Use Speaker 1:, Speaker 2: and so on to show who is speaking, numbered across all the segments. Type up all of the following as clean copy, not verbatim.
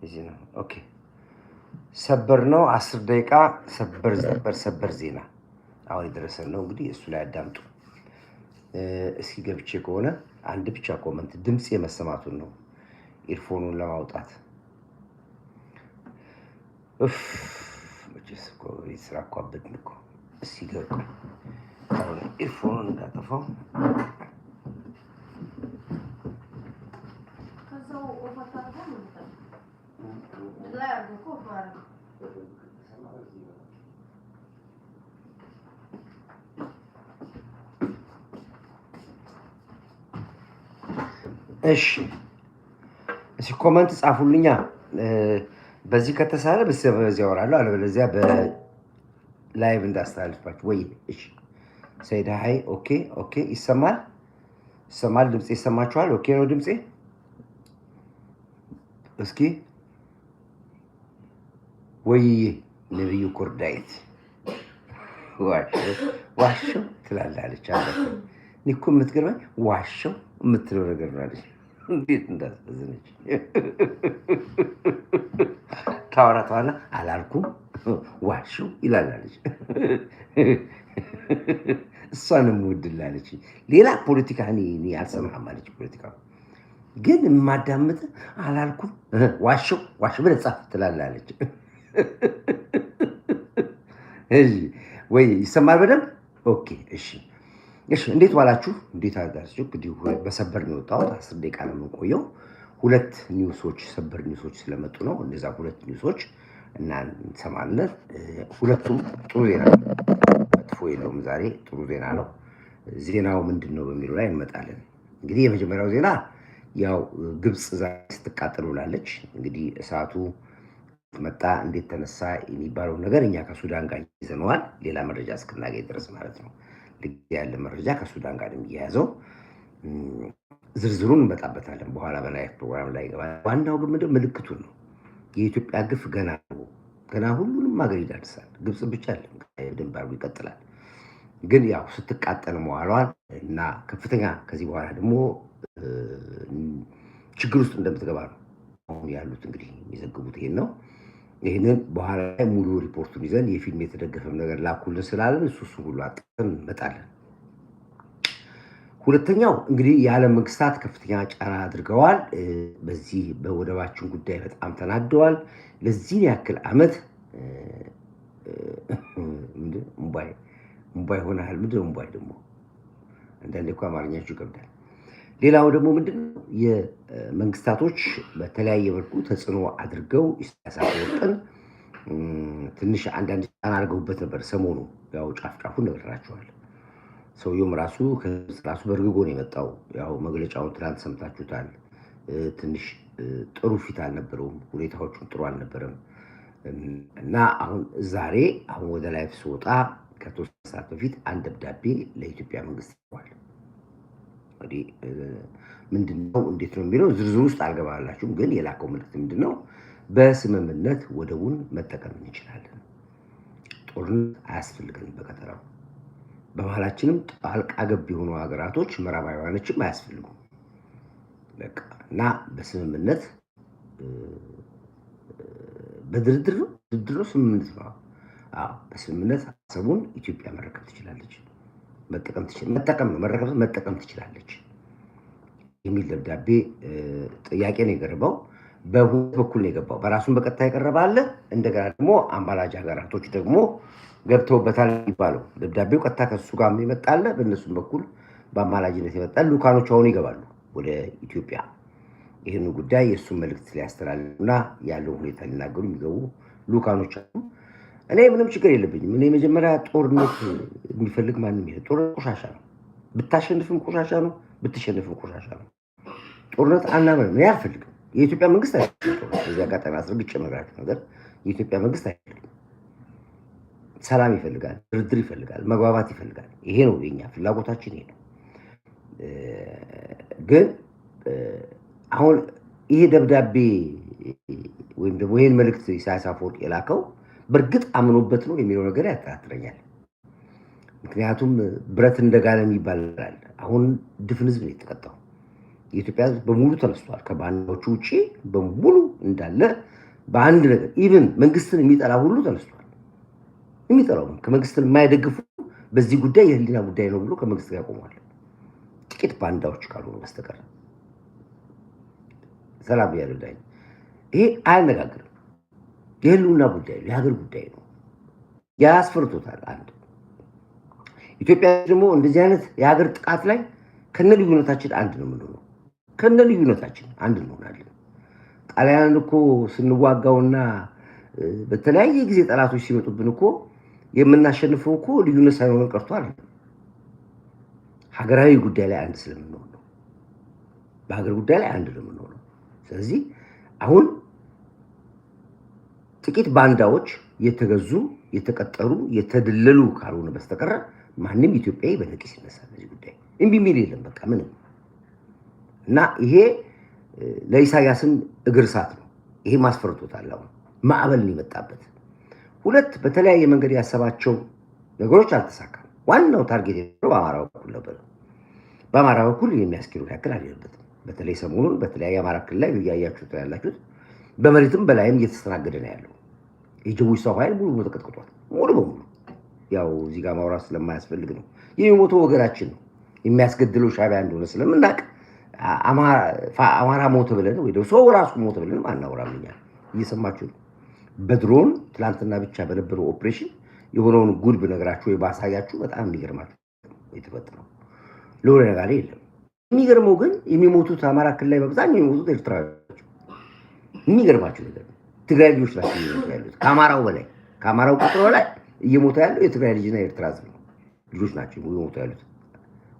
Speaker 1: እዚህ ነው። ኦኬ ሰበር ነው 10 ደቂቃ ሰበር ዜና አሁን የደረሰን ነው። እንግዲህ እሱ ላይ አዳምጡ። እስኪ ገብቼ ከሆነ አንድ ብቻ ኮመንት ድምጽ የመሰማቱን ነው ኢርፎኑን ለማውጣት መቼስ እኮ ስራ እኮ አበድን እኮ። እስኪ ገርኩ አሁን ኢርፎኑን እንዳጠፋው እሺ ኮመንት ጻፉልኛ። በዚህ ከተሳለ በዚህ አወራለሁ፣ አለበለዚያ በላይቭ እንዳስተላልፋችሁ ወይ። እሺ ሰይድ ሃይ። ኦኬ ይሰማል። ድምጼ ይሰማችኋል? ኦኬ ነው ድምጼ? እስኪ ወይ ነብዩ ኩርዳይት ዋሸው ትላለች አለች። እኔ እኮ የምትገርመኝ ዋሸው የምትለው ነገር ነው አለች። እንዴት እንዳሳዘነች ታወራቷና አላልኩም ዋሸው ይላላለች። እሷንም ውድላለች። ሌላ ፖለቲካ እኔ አልሰማህም አለች። ፖለቲካ ግን የማዳምጥ አላልኩም ዋሸው ብለህ ጻፍ ትላለች። እሺ ወይ ይሰማል በደንብ? ኦኬ እሺ እንዴት ዋላችሁ? እንዴት አድርጋችሁ? እንግዲህ በሰበር ነው የወጣሁት። 10 ደቂቃ ነው የምቆየው። ሁለት ኒውሶች ሰበር ኒውሶች ስለመጡ ነው። እነዛ ሁለት ኒውሶች እና እንሰማለን። ሁለቱም ጥሩ ዜና ነው፣ መጥፎ የለውም። ዛሬ ጥሩ ዜና ነው። ዜናው ምንድን ነው በሚለው ላይ እንመጣለን። እንግዲህ የመጀመሪያው ዜና ያው ግብፅ ዛሬ ስትቃጠል ውላለች። እንግዲህ እሳቱ መጣ እንዴት ተነሳ የሚባለው ነገር እኛ ከሱዳን ጋር ይዘነዋል፣ ሌላ መረጃ እስክናገኝ ድረስ ማለት ነው። ልክ ያለ መረጃ ከሱዳን ጋር የሚያያዘው ዝርዝሩን እንመጣበታለን በኋላ በላይፍ ፕሮግራም ላይ ይገባል። ዋናው ግን ምልክቱን ነው። የኢትዮጵያ ግፍ ገና ሁሉንም ሀገር ይዳርሳል። ግብፅ ብቻ አይደለም፣ ድንባሩ ይቀጥላል። ግን ያው ስትቃጠል መዋሏል እና ከፍተኛ ከዚህ በኋላ ደግሞ ችግር ውስጥ እንደምትገባ ነው አሁን ያሉት እንግዲህ የሚዘግቡት ይሄን ነው። ይህንን በኋላ ላይ ሙሉ ሪፖርቱን ይዘን የፊልም የተደገፈም ነገር ላኩልን ስላለን እሱ ሁሉ አጥተን እንመጣለን። ሁለተኛው እንግዲህ የዓለም መንግስታት ከፍተኛ ጫና አድርገዋል። በዚህ በወደባችን ጉዳይ በጣም ተናደዋል። ለዚህ ያክል ዓመት እምቧይ ሆነሃል። ምንድን ነው እምቧይ ደግሞ? አንዳንዴ እኮ አማርኛችሁ ይከብዳል። ሌላው ደግሞ ምንድነው የመንግስታቶች በተለያየ መልኩ ተጽዕኖ አድርገው ኢሳያስ አፈወርቅን ትንሽ አንዳንድ ጫና አድርገውበት ነበር። ሰሞኑ ያው ጫፍጫፉን ነግራቸዋል። ሰውየውም ራሱ በእርግጎ ነው የመጣው። ያው መግለጫውን ትናንት ሰምታችሁታል። ትንሽ ጥሩ ፊት አልነበረውም፣ ሁኔታዎቹም ጥሩ አልነበረም እና ዛሬ ወደ ላይፍ ስወጣ ከተወሰነ ሰዓት በፊት አንድ ደብዳቤ ለኢትዮጵያ መንግስት ይዋል። እንግዲህ ምንድነው እንዴት ነው የሚለው ዝርዝር ውስጥ አልገባላችሁም። ግን የላከው መልእክት ምንድነው? በስምምነት ወደቡን መጠቀም እንችላለን። ጦርነት አያስፈልገንም። በቀጠናው በመሀላችንም ጣልቃ ገብ የሆኑ ሀገራቶች ምዕራባውያኖችም አያስፈልጉም። በቃ እና በስምምነት በድርድር ነው ስምምነት ነው። በስምምነት ሀሳቡን ኢትዮጵያ መረከብ ትችላለች። መጠቀም ትችላለች የሚል ደብዳቤ ጥያቄ ነው የቀረበው። በሁለት በኩል ነው የገባው። በራሱን በቀጥታ የቀረበ አለ። እንደገና ደግሞ አምባላጅ ሀገራቶች ደግሞ ገብተውበታል የሚባለው ደብዳቤው ቀጥታ ከሱ ጋር ይመጣል። በእነሱም በኩል በአምባላጅነት ይመጣል። ልኡካኖች አሁን ይገባሉ ወደ ኢትዮጵያ ይህን ጉዳይ የእሱን መልእክት ሊያስተላልፉና ያለውን ሁኔታ ሊናገሩ የሚገቡ ልኡካኖች አሉ። እኔ ምንም ችግር የለብኝም። እኔ መጀመሪያ ጦርነት የሚፈልግ ማንም ይሄ ጦርነት ቆሻሻ ነው። ብታሸንፍም ቆሻሻ ነው፣ ብትሸንፍም ቆሻሻ ነው። ጦርነት አናምንም። እኔ አልፈልግም። የኢትዮጵያ መንግስት አይፈልግም። እዚህ አጋጣሚ አስረግጬ የምነግራችሁ ነገር የኢትዮጵያ መንግስት አይፈልግም። ሰላም ይፈልጋል፣ ድርድር ይፈልጋል፣ መግባባት ይፈልጋል። ይሄ ነው የኛ ፍላጎታችን፣ ይሄ ነው። ግን አሁን ይሄ ደብዳቤ ወይም ደግሞ ይሄን መልእክት ኢሳያስ አፈወርቅ የላከው በእርግጥ አምኖበት ነው የሚለው ነገር ያጠራጥረኛል። ምክንያቱም ብረት እንደጋለ ይባላል። አሁን ድፍን ህዝብ ነው የተቀጣው። የኢትዮጵያ ሕዝብ በሙሉ ተነስቷል። ከባንዳዎቹ ውጪ በሙሉ እንዳለ በአንድ ነገር ኢቭን መንግስትን የሚጠላ ሁሉ ተነስቷል። የሚጠላው ከመንግስትን የማይደግፉ በዚህ ጉዳይ የህሊና ጉዳይ ነው ብሎ ከመንግስት ጋር ቆሟል። ጥቂት ባንዳዎች ካልሆኑ በስተቀር ሰላም ያረዳኝ። ይሄ አያነጋግርም። የህልውና ጉዳይ ነው፣ የሀገር ጉዳይ ነው። ያስፈርቶታል። አንድ ኢትዮጵያ ደግሞ እንደዚህ አይነት የሀገር ጥቃት ላይ ከነ ልዩነታችን አንድ ነው የምንሆነው። ከነ ልዩነታችን አንድ እንሆናለን። ጣሊያንን እኮ ስንዋጋውና በተለያየ ጊዜ ጠላቶች ሲመጡብን እኮ የምናሸንፈው እኮ ልዩነት ሳይሆን ቀርቶ አይደለም፣ ሀገራዊ ጉዳይ ላይ አንድ ስለምንሆን ነው። በሀገር ጉዳይ ላይ አንድ ነው የምንሆነው። ስለዚህ አሁን ጥቂት ባንዳዎች የተገዙ የተቀጠሩ የተደለሉ ካልሆነ በስተቀር ማንም ኢትዮጵያዊ በነቂስ ይነሳል በዚህ ጉዳይ እምቢ የሚል የለም። በቃ ምንም እና ይሄ ለኢሳያስም እግር እሳት ነው። ይሄ ማስፈርቶታል። አሁን ማዕበልን የመጣበት ሁለት በተለያየ መንገድ ያሰባቸው ነገሮች አልተሳካም። ዋናው ታርጌት የነበረው በአማራ በኩል ነበር። በአማራ በኩል የሚያስኪሩን ያክል አልሄደበትም። በተለይ ሰሞኑን በተለያየ አማራ ክልል ላይ እያያችሁት ያላችሁት በመሬትም በላይም እየተስተናገደ ነው ያለው። የጅቡቲ ሰው ኃይል ሙሉ ተቀጥቅጧል። ሙሉ በሙሉ ያው እዚህ ጋር ማውራት ስለማያስፈልግ ነው። የሚሞተው ወገናችን ነው። የሚያስገድለው ሻዕቢያ እንደሆነ ስለምናውቅ አማራ ሞተ ብለን ወይ ደግሞ ሰው ራሱ ሞተ ብለን አናወራም። እኛ እየሰማችሁ ነው። በድሮን ትላንትና ብቻ በነበረው ኦፕሬሽን የሆነውን ጉድ ብነግራችሁ ወይ ባሳያችሁ በጣም የሚገርማችሁ የተፈጠረው ለወሬ ነገር የለም። የሚገርመው ግን የሚሞቱት አማራ ክልል ላይ በአብዛኛው የሚሞቱት ኤርትራውያን። የሚገርማችሁ ነገር ትግራይ ልጆች ናቸው እየሞቱ ያሉት። ከአማራው ቁጥር በላይ እየሞቱ ያለው የትግራይ ልጅና የኤርትራ ልጆች ናቸው እየሞቱ ያሉት።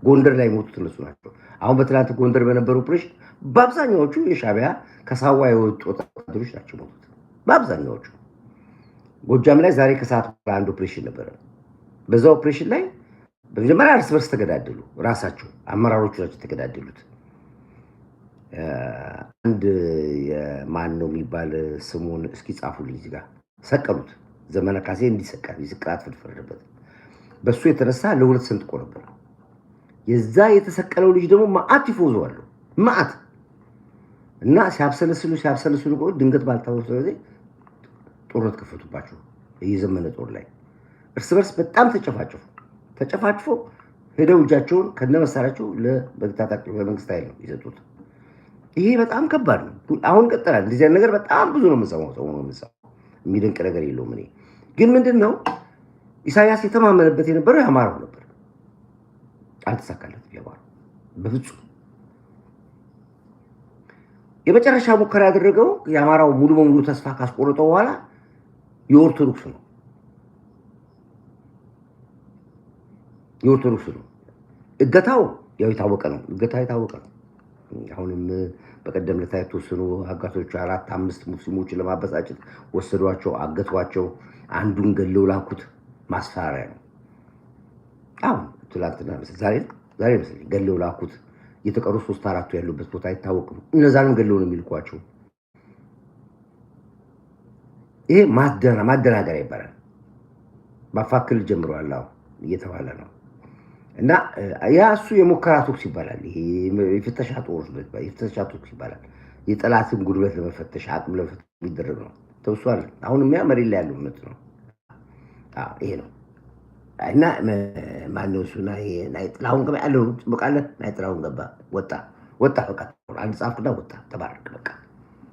Speaker 1: ጎንደር ላይ የሞቱት እነሱ ናቸው። አሁን በትላንት ጎንደር በነበረው ኦፕሬሽን በአብዛኛዎቹ የሻዕቢያ ከሳዋ የወጡ ወታደሮች ናቸው የሞቱት በአብዛኛዎቹ። ጎጃም ላይ ዛሬ ከሰዓት በኋላ አንድ ኦፕሬሽን ነበረ። በዛ ኦፕሬሽን ላይ በመጀመሪያ እርስ በርስ ተገዳደሉ። ራሳቸው አመራሮቹ ናቸው የተገዳደሉት። አንድ የማን ነው የሚባል ስሙን እስኪ ጻፉልኝ እዚህ ጋር ሰቀሉት። ዘመነ ካሴ እንዲሰቀል ይስቀላት ፍርድበት። በሱ የተነሳ ለሁለት ሰንጥቆ ነበር። የዛ የተሰቀለው ልጅ ደግሞ ማአት ይፎዘዋል ማአት እና ሲያብሰለስሉ ድንገት ባልታወቀ ጊዜ ጦርነት ከፈቱባቸው። የዘመነ ጦር ላይ እርስ በርስ በጣም ተጨፋጭፎ ሄደው እጃቸውን ከነመሳሪያቸው ለመንግስት ኃይል ነው የሰጡት። ይሄ በጣም ከባድ ነው። አሁን ቀጥላል። እንደዚህ ነገር በጣም ብዙ ነው የምንሰማው። የሚደንቅ ነገር የለውም። እኔ ግን ምንድነው ኢሳያስ የተማመነበት የነበረው የአማራው ነበር። አልተሳካለትም። የአማራው በፍጹም የመጨረሻ ሙከራ ያደረገው የአማራው ሙሉ በሙሉ ተስፋ ካስቆረጠው በኋላ የኦርቶዶክስ ነው። እገታው ያው የታወቀ ነው። አሁንም በቀደም ለታ የተወሰኑ አጋቶች 4-5 ሙስሊሞችን ለማበሳጨት ወሰዷቸው፣ አገቷቸው። አንዱን ገለው ላኩት። ማስፈራሪያ ነው። አሁን ትላንትና ዛሬ መሰለኝ ገለው ላኩት። የተቀሩ 3-4 ያሉበት ቦታ አይታወቅም። እነዛንም ገለው ነው የሚልኳቸው። ይሄ ማደናገሪያ ይባላል። ማፋክል ጀምሯል እየተባለ ነው። እና ያ እሱ የሙከራ ቶክስ ይባላል። ይሄ የፍተሻ ቶክስ ይባላል። የጠላትን ጉልበት ለመፈተሽ አቅም ለመፈተሽ የሚደረግ ነው። ተውሷል። አሁንም ያ መሬት ላይ ያለው እውነት ነው። ይሄ ነው። እና ማነው እሱና ይሄ ናይጥላሁን ገባ ያለው በቃለ ናይጥላሁን ገባ ወጣ በቃ አንድ ጻፍኩና ወጣ ተባረክ በቃ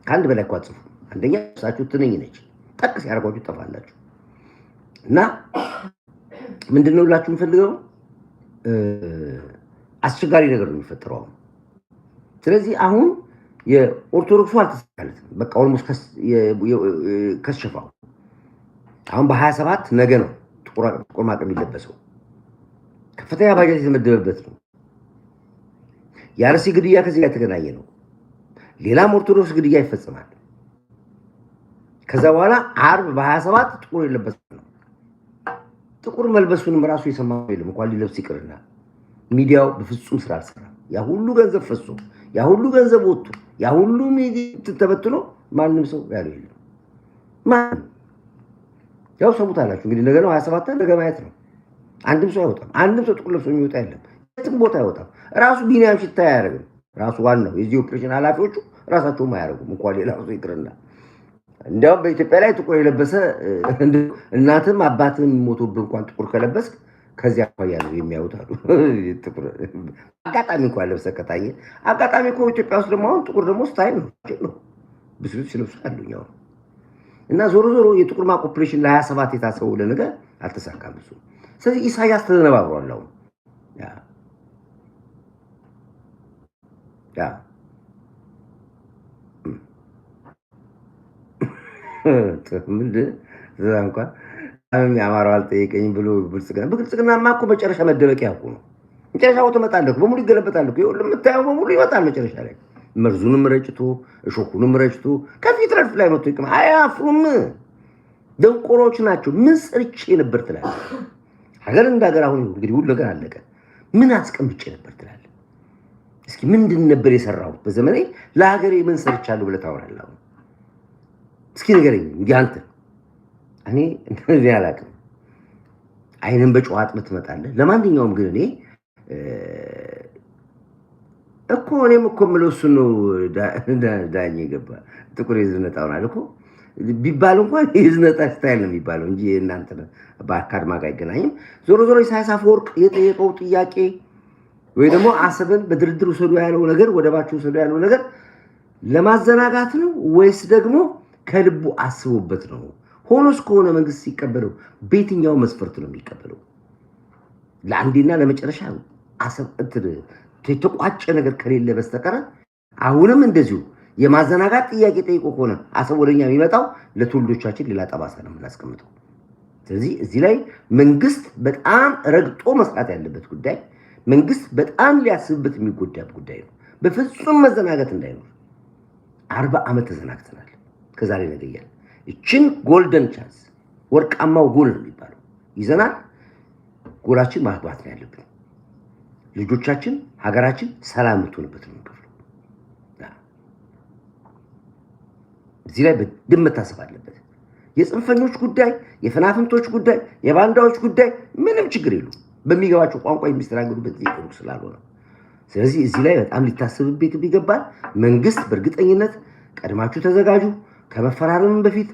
Speaker 1: ከአንድ በላይ እኮ አጽፉ። አንደኛ እሳችሁ ትንኝ ነች ጠቅስ ያርጓችሁ ጠፋላችሁ። እና ምንድነው ብላችሁ የምፈልገው አስቸጋሪ ነገር ነው የሚፈጠረው። ስለዚህ አሁን የኦርቶዶክሱ አልተሳካለትም። በቃ ኦልሞስት ከሸፋው። አሁን በ27 ነገ ነው ጥቁር ማቅ የሚለበሰው። ከፍተኛ ባጀት የተመደበበት ነው። የአርሲ ግድያ ከዚህ ጋር የተገናኘ ነው። ሌላም ኦርቶዶክስ ግድያ ይፈጽማል። ከዛ በኋላ ዓርብ በ27 ጥቁር የለበሰ ነው። ጥቁር መልበሱንም ራሱ የሰማው የለም እንኳን ሊለብስ ይቅርና ሚዲያው በፍጹም ስራ አልሰራም። ያ ሁሉ ገንዘብ ፈሶ ያ ሁሉ ገንዘብ ወጥቶ ያ ሁሉ ሚዲያ ተበትኖ ማንም ሰው ያለው የለም። ማን ያው ሰሙታላችሁ እንግዲህ ነገ ነው 27 ነገ ማየት ነው። አንድም ሰው አይወጣም። አንድም ሰው ጥቁር ለብሶ የሚወጣ የለም። የትም ቦታ አይወጣም። ራሱ ቢኒያም ሽታ አያደርግም። ራሱ ዋናው የዚህ ኦፕሬሽን ኃላፊዎቹ ራሳቸውም አያደርጉም እንኳን ሌላ ሰው ይቅርና። እንዲያውም በኢትዮጵያ ላይ ጥቁር የለበሰ እናትም አባትም ሞቶብህ እንኳን ጥቁር ከለበስክ ከዚያ አኳያ ነው የሚያዩት አሉ። አጋጣሚ እንኳን ለብሰህ ከታየ አጋጣሚ እኮ ኢትዮጵያ ውስጥ ደግሞ አሁን ጥቁር ደግሞ ስታይል ነው ብስሉት ሲለብሱ ያሉኛው እና ዞሮ ዞሮ የጥቁር ማቅ ኦፕሬሽን ለ27 የታሰበው ለነገር አልተሳካም እሱ። ስለዚህ ኢሳያስ ተነባብሯል አሁን ያ ምንድን እዛ እንኳን አማራው አልጠየቀኝም ብሎ ብልጽግናማ እኮ መጨረሻ መደበቂያ እኮ ነው። መጨረሻው ተመጣለህ በሙሉ ይገለበጣል እኮ ይኸውልህ የምታየው በሙሉ ይመጣል መጨረሻ ላይ መርዙንም ረጭቶ እሾኩንም ረጭቶ ከፊት ረድፍ ላይ መጥቶ ይቀማ አያፍሩም። ደንቆሮች ናቸው። ምን ሰርቼ ነበር ትላለህ? ሀገር እንዳገር አሁን እንግዲህ ሁሉ ነገር አለቀ። ምን አስቀምጬ ነበር ትላለህ? እስኪ ምንድን ነበር የሰራሁት በዘመኔ ለሀገሬ ምን ሰርቻለሁ ብለህ ታወራለህ? አሁን እስኪ ንገረኝ እንግዲህ አንተ። እኔ እንደዚህ አላውቅም። አይንን በጨዋ አጥብት ትመጣለህ። ለማንኛውም ግን እኔ እኮ እኔም እኮ የምለው እሱን ነው። ዳኝ ገባ ጥቁር የዝነጣ ሆናል እኮ ቢባል እንኳን የዝነጣ ስታይል ነው የሚባለው እንጂ እናንተ በአካድማ ጋር አይገናኝም። ዞሮ ዞሮ ኢሳያስ አፈወርቅ የጠየቀው ጥያቄ ወይ ደግሞ አሰብን በድርድር ውሰዱ ያለው ነገር ወደባችሁ ውሰዱ ያለው ነገር ለማዘናጋት ነው ወይስ ደግሞ ከልቡ አስቦበት ነው? ሆኖስ ከሆነ መንግስት ሲቀበለው በየትኛው መስፈርት ነው የሚቀበለው? ለአንዴና ለመጨረሻ አሰብ የተቋጨ ነገር ከሌለ በስተቀር አሁንም እንደዚሁ የማዘናጋት ጥያቄ ጠይቆ ከሆነ አሰብ ወደኛ የሚመጣው ለትውልዶቻችን ሌላ ጠባሳ ነው የምናስቀምጠው። ስለዚህ እዚህ ላይ መንግስት በጣም ረግጦ መስራት ያለበት ጉዳይ፣ መንግስት በጣም ሊያስብበት የሚጎዳብ ጉዳይ ነው። በፍጹም መዘናጋት እንዳይኖር። 40 ዓመት ተዘናግተናል። ከዛሬ ነገ እያለ እችን ጎልደን ቻንስ ወርቃማው ጎል ነው የሚባለው ይዘናል። ጎላችን ማግባት ነው ያለብን። ልጆቻችን ሀገራችን ሰላም የምትሆንበት ነው የሚከፍለው። እዚህ ላይ በደንብ መታሰብ አለበት። የጽንፈኞች ጉዳይ፣ የፈናፍንቶች ጉዳይ፣ የባንዳዎች ጉዳይ ምንም ችግር የሉም። በሚገባቸው ቋንቋ የሚስተናገዱበት ጊዜ ቅሩብ ስላልሆነ ስለዚህ እዚህ ላይ በጣም ሊታሰብበት ይገባል። መንግስት በእርግጠኝነት ቀድማችሁ ተዘጋጁ። ከመፈራረም በፊት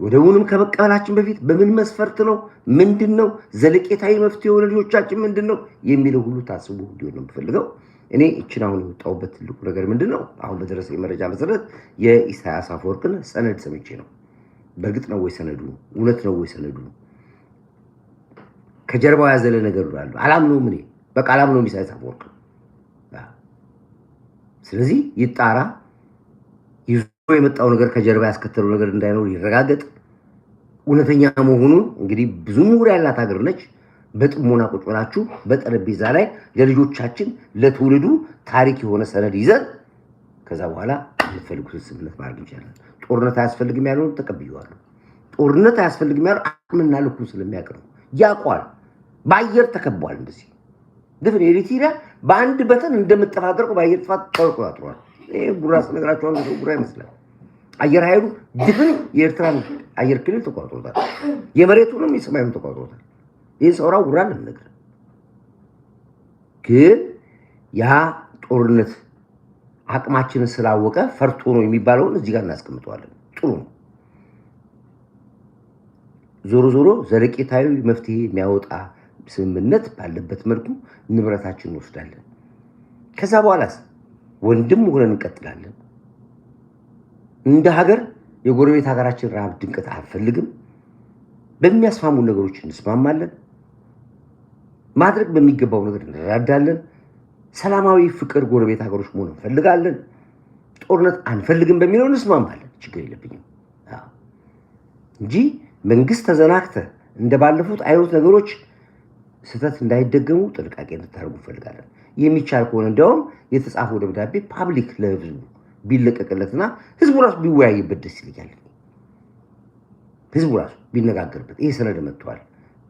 Speaker 1: ወደውንም ከመቀበላችን በፊት በምን መስፈርት ነው ምንድነው ዘለቄታዊ መፍትሄው ለልጆቻችን ምንድነው የሚለው ሁሉ ታስቡ እንዲሆን ነው የምፈልገው። እኔ እቺን አሁን የወጣሁበት ትልቁ ነገር ምንድነው አሁን በደረሰኝ መረጃ መሰረት የኢሳያስ አፈወርቅን ሰነድ ሰምቼ ነው። በእርግጥ ነው ወይ ሰነዱ እውነት ነው ወይ ሰነዱ ከጀርባው ያዘለ ነገር አለ? አላምነውም። እኔ በቃ አላምነውም ኢሳያስ አፈወርቅ። ስለዚህ ይጣራ። ይዞ የመጣው ነገር ከጀርባ ያስከተለው ነገር እንዳይኖር ይረጋገጥ። እውነተኛ መሆኑን እንግዲህ ብዙ ምሁር ያላት ሀገር ነች። በጥሞና ቁጭ ብላችሁ በጠረጴዛ ላይ ለልጆቻችን ለትውልዱ ታሪክ የሆነ ሰነድ ይዘን ከዛ በኋላ የምትፈልጉት ስምምነት ማድረግ እንችላለን። ጦርነት አያስፈልግም ያለውን ተቀብየዋለሁ። ጦርነት አያስፈልግም ያለው አቅምና ልኩን ስለሚያውቅ ነው። ያውቋል። በአየር ተከቧል። እንደዚህ ድፍን ኤሪትሪያ በአንድ በተን እንደምትጠፋደርቁ በአየር ጥፋት ተቆጣጥሯል። ይሄ ጉራ ስለነገራቸዋል። ነው ጉራ ይመስላል። አየር ኃይሉ ድፍን የኤርትራን አየር ክልል ተቆጣጥሮታል። የመሬቱንም የሰማዩን ተቆጣጥሮታል። ይሄን ሰውራው ጉራ ነገር ግን ያ ጦርነት አቅማችንን ስላወቀ ፈርቶ ነው የሚባለውን እዚህ ጋር እናስቀምጠዋለን። ጥሩ ነው። ዞሮ ዞሮ ዘለቄታዊ መፍትሄ የሚያወጣ ስምምነት ባለበት መልኩ ንብረታችንን እንወስዳለን። ከዛ በኋላስ ወንድም ሆነን እንቀጥላለን። እንደ ሀገር የጎረቤት ሀገራችን ረሃብ ድንቀት አንፈልግም። በሚያስማሙ ነገሮች እንስማማለን። ማድረግ በሚገባው ነገር እንረዳዳለን። ሰላማዊ ፍቅር ጎረቤት ሀገሮች መሆን እንፈልጋለን። ጦርነት አንፈልግም በሚለው እንስማማለን። ችግር የለብኝም እንጂ መንግስት ተዘናክተ እንደባለፉት አይነት ነገሮች ስህተት እንዳይደገሙ ጥንቃቄ እንድታደርጉ እንፈልጋለን። የሚቻል ከሆነ እንደውም የተጻፈው ደብዳቤ ፓብሊክ ለህዝቡ ቢለቀቅለትና ህዝቡ ራሱ ቢወያይበት ደስ ይለኛል። ህዝቡ ራሱ ቢነጋገርበት ይሄ ሰነድ መጥቷል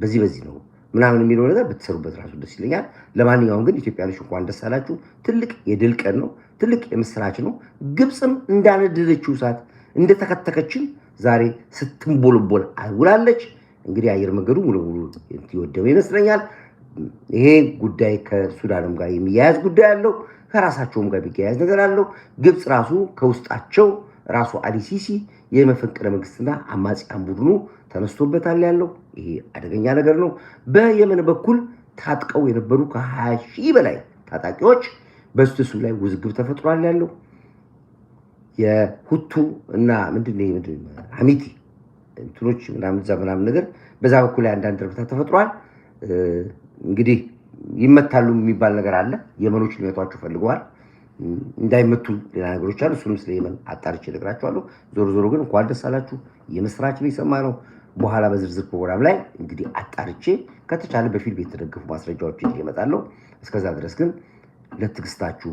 Speaker 1: በዚህ ነው ምናምን የሚለው ነገር ብትሰሩበት ራሱ ደስ ይለኛል። ለማንኛውም ግን ኢትዮጵያኖች እንኳን ደስ አላችሁ። ትልቅ የድል ቀን ነው። ትልቅ የምስራች ነው። ግብፅም እንዳነደደችው እሳት እንደተከተከችን ዛሬ ስትንቦልቦል አይውላለች። እንግዲህ አየር መንገዱ ሙሉ ሙሉ ይወደመ ይመስለኛል። ይሄ ጉዳይ ከሱዳንም ጋር የሚያያዝ ጉዳይ አለው። ከራሳቸውም ጋር ቢያያዝ ነገር አለው። ግብፅ ራሱ ከውስጣቸው ራሱ አልሲሲ የመፈንቅለ መንግስትና አማጺያን ቡድኑ ተነስቶበታል ያለው ይሄ አደገኛ ነገር ነው። በየመን በኩል ታጥቀው የነበሩ ከ20 ሺህ በላይ ታጣቂዎች በስቱሱ ላይ ውዝግብ ተፈጥሯል ያለው የሁቱ እና ምንድነው ሐሚቲ እንትኖች ምናምን ነገር በዛ በኩል አንዳንድ ድርብታ ተፈጥሯል። እንግዲህ ይመታሉ የሚባል ነገር አለ። የመኖች ሊመቷቸው ፈልገዋል እንዳይመቱ ሌላ ነገሮች አሉ። እሱንም ስለ የመን አጣርቼ እነግራችኋለሁ። ዞሮ ግን እንኳን ደስ አላችሁ የምስራች ነው የሰማነው። በኋላ በዝርዝር ፕሮግራም ላይ እንግዲህ አጣርቼ ከተቻለ በፊልም የተደገፉ ማስረጃዎችን እመጣለሁ። እስከዛ ድረስ ግን ለትግስታችሁ፣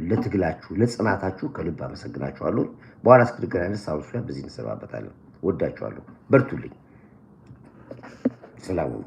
Speaker 1: ለትግላችሁ፣ ለጽናታችሁ ከልብ አመሰግናችኋለሁ። በኋላ እስክንገናኝ ድረስ አሁን በዚህ እንሰባበታለን። ወዳችኋለሁ። በርቱልኝ። ሰላም ሁኑ።